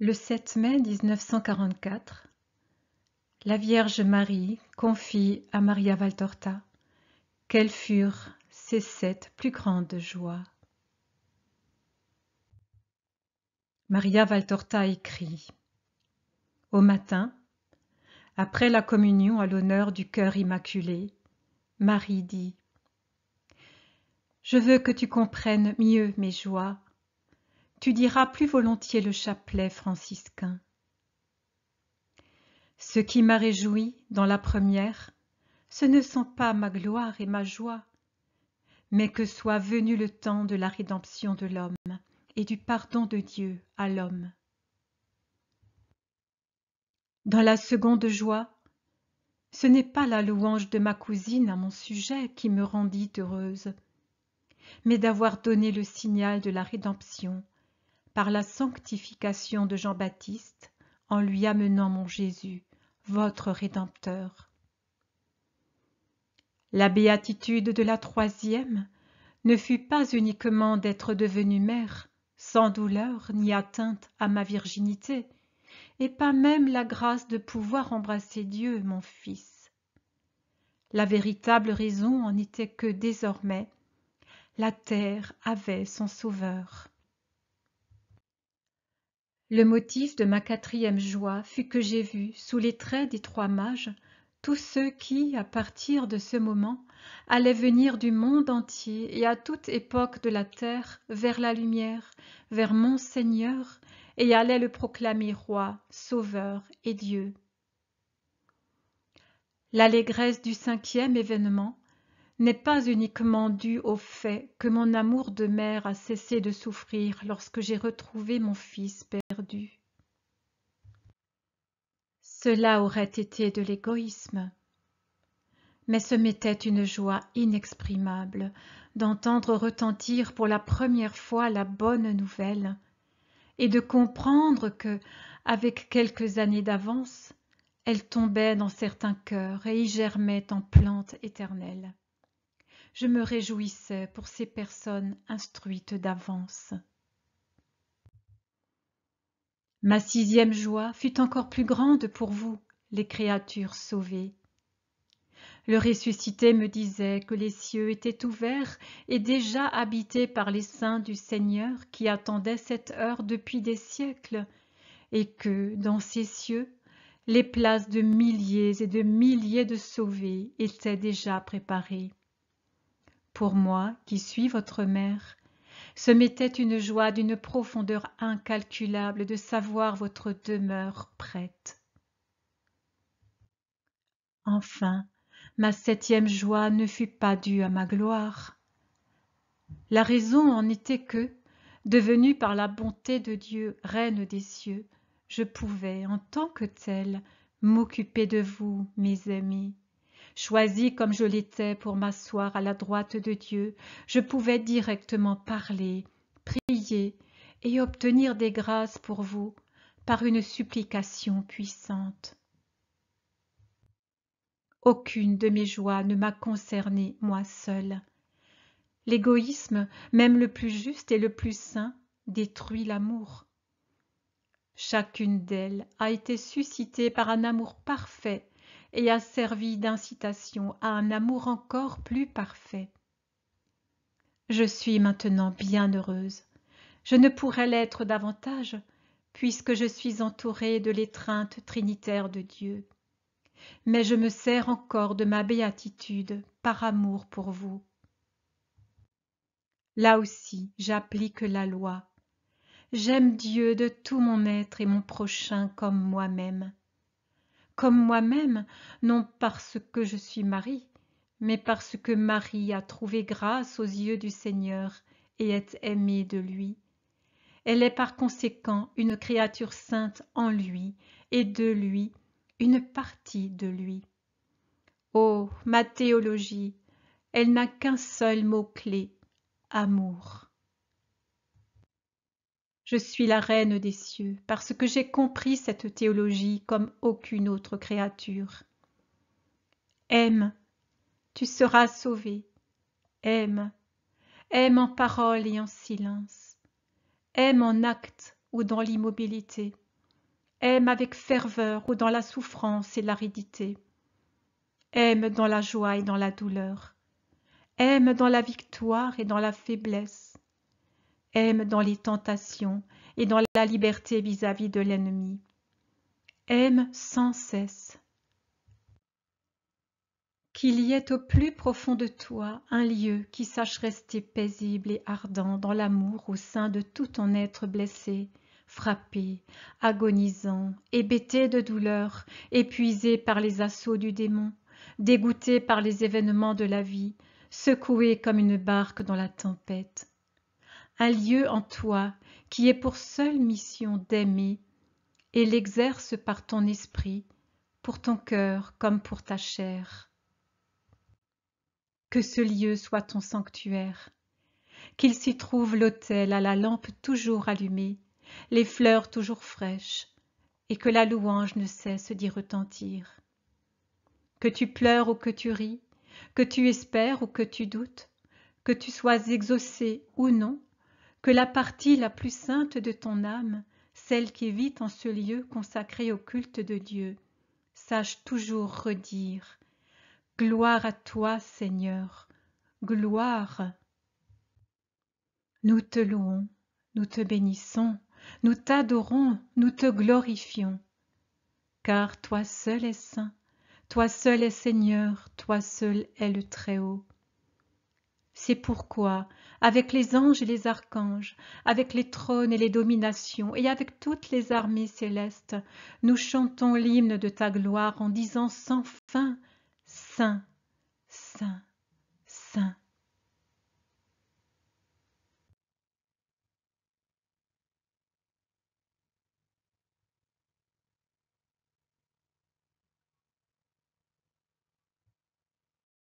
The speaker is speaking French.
Le 7 mai 1944, la Vierge Marie confie à Maria Valtorta quelles furent ses 7 plus grandes joies. Maria Valtorta écrit: Au matin, après la communion à l'honneur du cœur immaculé, Marie dit: Je veux que tu comprennes mieux mes joies. Tu diras plus volontiers le chapelet franciscain. Ce qui m'a réjoui dans la première, ce ne sont pas ma gloire et ma joie, mais que soit venu le temps de la rédemption de l'homme et du pardon de Dieu à l'homme. Dans la seconde joie, ce n'est pas la louange de ma cousine à mon sujet qui me rendit heureuse, mais d'avoir donné le signal de la rédemption par la sanctification de Jean-Baptiste en lui amenant mon Jésus, votre Rédempteur. La béatitude de la troisième ne fut pas uniquement d'être devenue mère, sans douleur ni atteinte à ma virginité, et pas même la grâce de pouvoir embrasser Dieu, mon Fils. La véritable raison en était que désormais, la terre avait son Sauveur. Le motif de ma 4e joie fut que j'ai vu, sous les traits des 3 mages, tous ceux qui, à partir de ce moment, allaient venir du monde entier et à toute époque de la terre vers la lumière, vers mon Seigneur, et allaient le proclamer roi, sauveur et Dieu. L'allégresse du 5e événement n'est pas uniquement due au fait que mon amour de mère a cessé de souffrir lorsque j'ai retrouvé mon fils perdu. Cela aurait été de l'égoïsme, mais ce m'était une joie inexprimable d'entendre retentir pour la première fois la bonne nouvelle et de comprendre que, avec quelques années d'avance, elle tombait dans certains cœurs et y germait en plante éternelle. Je me réjouissais pour ces personnes instruites d'avance. Ma 6e joie fut encore plus grande pour vous, les créatures sauvées. Le ressuscité me disait que les cieux étaient ouverts et déjà habités par les saints du Seigneur qui attendaient cette heure depuis des siècles, et que, dans ces cieux, les places de milliers et de milliers de sauvés étaient déjà préparées. Pour moi, qui suis votre mère, ce m'était une joie d'une profondeur incalculable de savoir votre demeure prête. Enfin, ma 7e joie ne fut pas due à ma gloire. La raison en était que, devenue par la bonté de Dieu reine des cieux, je pouvais, en tant que telle, m'occuper de vous, mes amis. Choisie comme je l'étais pour m'asseoir à la droite de Dieu, je pouvais directement parler, prier et obtenir des grâces pour vous par une supplication puissante. Aucune de mes joies ne m'a concernée moi seule. L'égoïsme, même le plus juste et le plus saint, détruit l'amour. Chacune d'elles a été suscitée par un amour parfait et a servi d'incitation à un amour encore plus parfait. Je suis maintenant bien heureuse. Je ne pourrais l'être davantage, puisque je suis entourée de l'étreinte trinitaire de Dieu. Mais je me sers encore de ma béatitude par amour pour vous. Là aussi, j'applique la loi. J'aime Dieu de tout mon être et mon prochain comme moi-même. Comme moi-même, non parce que je suis Marie, mais parce que Marie a trouvé grâce aux yeux du Seigneur et est aimée de lui. Elle est par conséquent une créature sainte en lui et de lui, une partie de lui. Oh, ma théologie, elle n'a qu'un seul mot-clé, amour. Je suis la reine des cieux, parce que j'ai compris cette théologie comme aucune autre créature. Aime, tu seras sauvé. Aime, aime en parole et en silence. Aime en acte ou dans l'immobilité. aime avec ferveur ou dans la souffrance et l'aridité. Aime dans la joie et dans la douleur. Aime dans la victoire et dans la faiblesse. Aime dans les tentations et dans la liberté vis-à-vis de l'ennemi. Aime sans cesse. Qu'il y ait au plus profond de toi un lieu qui sache rester paisible et ardent dans l'amour au sein de tout ton être blessé, frappé, agonisant, hébété de douleur, épuisé par les assauts du démon, dégoûté par les événements de la vie, secoué comme une barque dans la tempête. Un lieu en toi qui ait pour seule mission d'aimer et l'exerce par ton esprit, pour ton cœur comme pour ta chair. Que ce lieu soit ton sanctuaire, qu'il s'y trouve l'autel à la lampe toujours allumée, les fleurs toujours fraîches, et que la louange ne cesse d'y retentir. Que tu pleures ou que tu ris, que tu espères ou que tu doutes, que tu sois exaucé ou non, que la partie la plus sainte de ton âme, celle qui vit en ce lieu consacré au culte de Dieu, sache toujours redire « Gloire à toi, Seigneur, gloire !» Nous te louons, nous te bénissons, nous t'adorons, nous te glorifions, car toi seul es saint, toi seul es Seigneur, toi seul es le Très-Haut. C'est pourquoi, avec les anges et les archanges, avec les trônes et les dominations, et avec toutes les armées célestes, nous chantons l'hymne de ta gloire en disant sans fin, Saint, Saint, Saint.